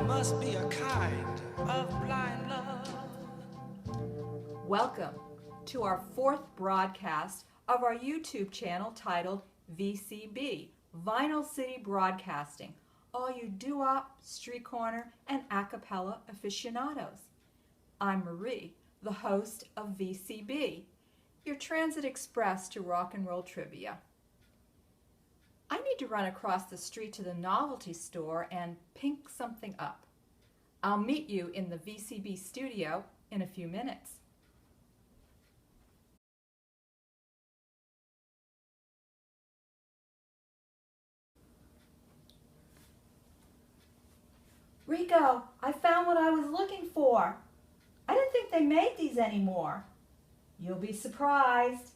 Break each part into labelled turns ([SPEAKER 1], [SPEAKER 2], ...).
[SPEAKER 1] must be a kind of blind love.
[SPEAKER 2] Welcome to our fourth broadcast of our YouTube channel titled VCB, Vinyl City Broadcasting, all you doo-wop, street corner, and a cappella aficionados. I'm Marie, the host of VCB, your transit express to rock and roll trivia. I need to run across the street to the novelty store and pink something up. I'll meet you in the VCB studio in a few minutes. Rico, I found what I was looking for. I didn't think they made these anymore. You'll be surprised.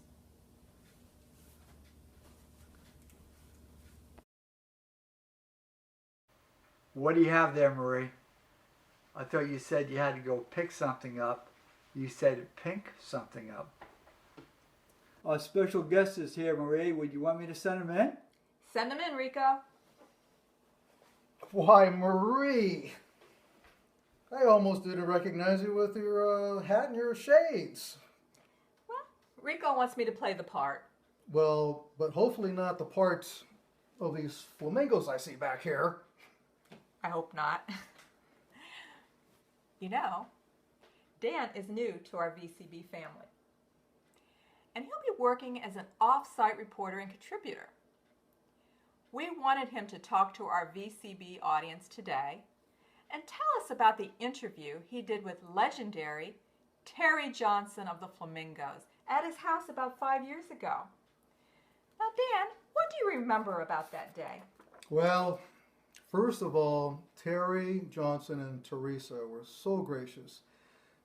[SPEAKER 3] What do you have there, Marie? I thought you said you had to go pick something up. You said pink something up. Our special guest is here, Marie. Would you want me to send him in?
[SPEAKER 2] Send them in, Rico.
[SPEAKER 4] Why, Marie! I almost didn't recognize you with your hat and your shades.
[SPEAKER 2] Well, Rico wants me to play the part.
[SPEAKER 4] Well, but hopefully not the parts of these flamingos I see back here.
[SPEAKER 2] I hope not. You know, Dan is new to our VCB family. And he'll be working as an off-site reporter and contributor. We wanted him to talk to our VCB audience today and tell us about the interview he did with legendary Terry Johnson of the Flamingos at his house about 5 years ago. Now, Dan, what do you remember about that day?
[SPEAKER 4] Well, first of all, Terry Johnson and Teresa were so gracious.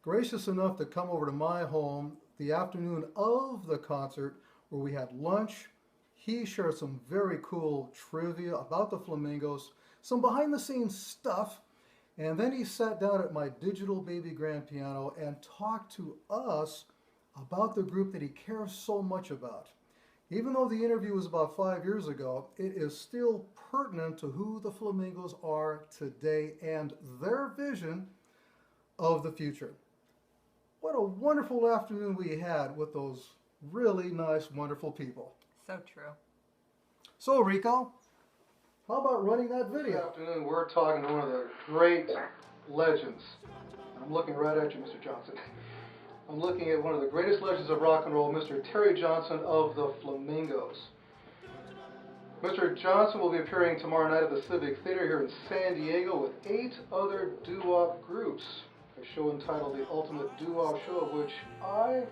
[SPEAKER 4] Gracious enough to come over to my home the afternoon of the concert where we had lunch. He shared some very cool trivia about the Flamingos, some behind-the-scenes stuff, and then he sat down at my digital baby grand piano and talked to us about the group that he cares so much about. Even though the interview was about 5 years ago, it is still pertinent to who the Flamingos are today and their vision of the future. What a wonderful afternoon we had with those really nice, wonderful people.
[SPEAKER 2] So true.
[SPEAKER 4] So, Rico, how about running that video? This afternoon, we're talking to one of the great legends. I'm looking right at you, Mr. Johnson. I'm looking at one of the greatest legends of rock and roll, Mr. Terry Johnson of the Flamingos. Mr. Johnson will be appearing tomorrow night at the Civic Theater here in San Diego with 8 other doo-wop groups. A show entitled The Ultimate Doo-Wop Show, of which I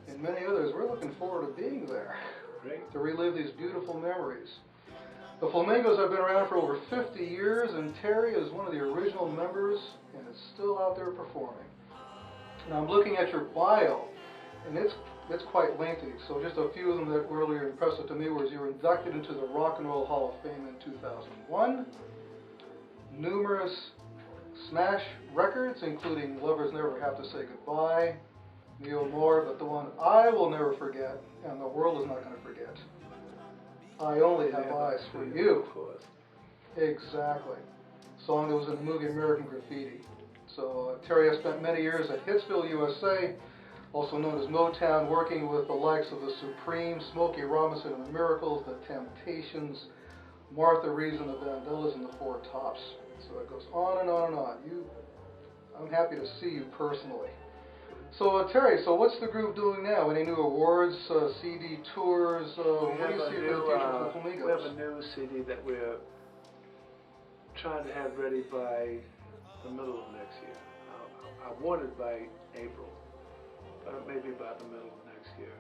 [SPEAKER 4] and many others, we're looking forward to being there. To relive these beautiful memories. The Flamingos have been around for over 50 years, and Terry is one of the original members and is still out there performing. Now I'm looking at your bio, and it's quite lengthy, so just a few of them that were really impressive to me was you were inducted into the Rock and Roll Hall of Fame in 2001, numerous smash records, including Lovers Never Have to Say Goodbye, Neil Moore, but the one I will never forget, and the world is not going to forget, I Only Have Eyes for You. Exactly. Song that was in the movie American Graffiti. So Terry has spent many years at Hitsville, USA, also known as Motown, working with the likes of the Supreme, Smokey Robinson and the Miracles, the Temptations, Martha Reeves and the Vandellas, and the Four Tops. So it goes on and on and on. I'm happy to see you personally. So Terry, so what's the group doing now? Any new awards, CD tours? What do you see for the future for the Flamingos?
[SPEAKER 5] We have a new CD that we're trying to have ready by the middle of next year. I want it by April, but maybe by the middle of next year.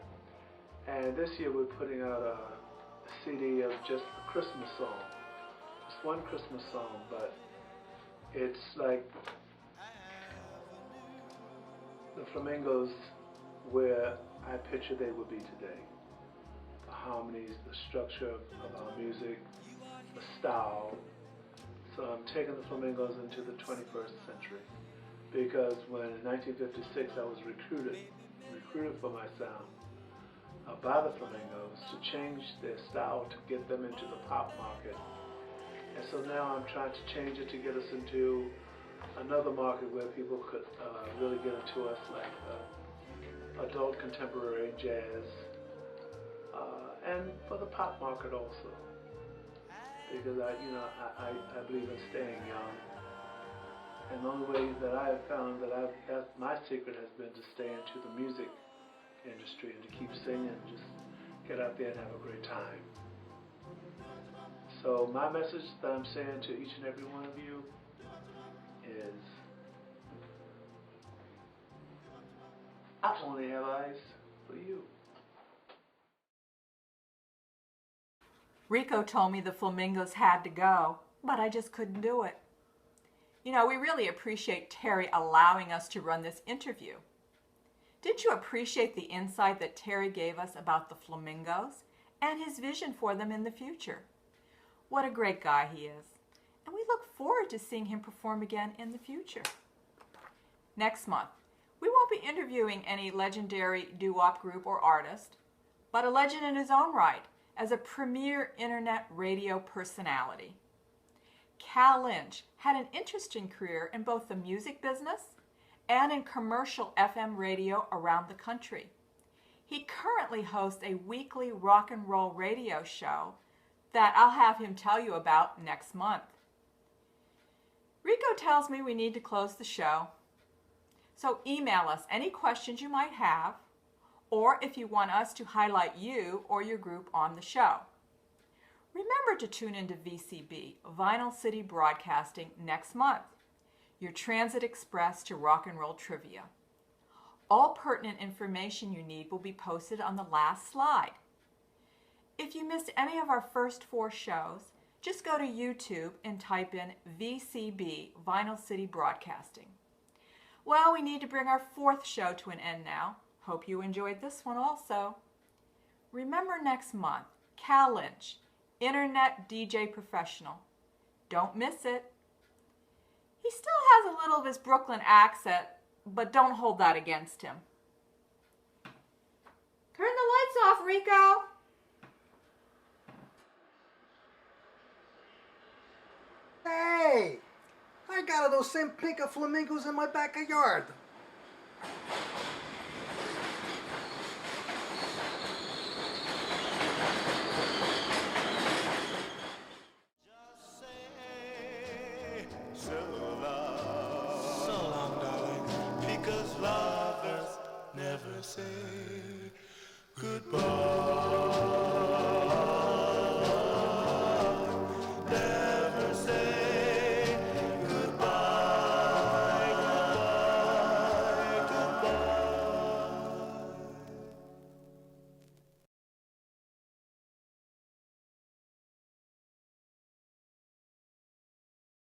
[SPEAKER 5] And this year we're putting out a CD of just a Christmas song. Just one Christmas song, but it's like the Flamingos where I picture they would be today. The harmonies, the structure of our music, the style. So I'm taking the Flamingos into the 21st century, because when in 1956 I was recruited for my sound by the Flamingos to change their style to get them into the pop market. And so now I'm trying to change it to get us into another market where people could really get into us, like adult contemporary jazz, and for the pop market also, because I believe in staying young, and the only way that I have found that my secret has been to stay into the music industry and to keep singing and just get out there and have a great time. So my message that I'm saying to each and every one of you is, I only have eyes for you.
[SPEAKER 2] Rico told me the Flamingos had to go, but I just couldn't do it. You know, we really appreciate Terry allowing us to run this interview. Did you appreciate the insight that Terry gave us about the Flamingos and his vision for them in the future? What a great guy he is, and we look forward to seeing him perform again in the future. Next month, we won't be interviewing any legendary doo-wop group or artist, but a legend in his own right as a premier internet radio personality. Cal Lynch had an interesting career in both the music business and in commercial FM radio around the country. He currently hosts a weekly rock and roll radio show that I'll have him tell you about next month. Rico tells me we need to close the show, so email us any questions you might have, or if you want us to highlight you or your group on the show. Remember to tune into VCB, Vinyl City Broadcasting, next month, your transit express to rock and roll trivia. All pertinent information you need will be posted on the last slide. If you missed any of our first 4 shows, just go to YouTube and type in VCB, Vinyl City Broadcasting. Well, we need to bring our 4th show to an end now. Hope you enjoyed this one also. Remember next month, Cal Lynch, Internet DJ Professional. Don't miss it. He still has a little of his Brooklyn accent, but don't hold that against him. Turn the lights off, Rico.
[SPEAKER 4] Hey! I got those same pink flamingos in my backyard.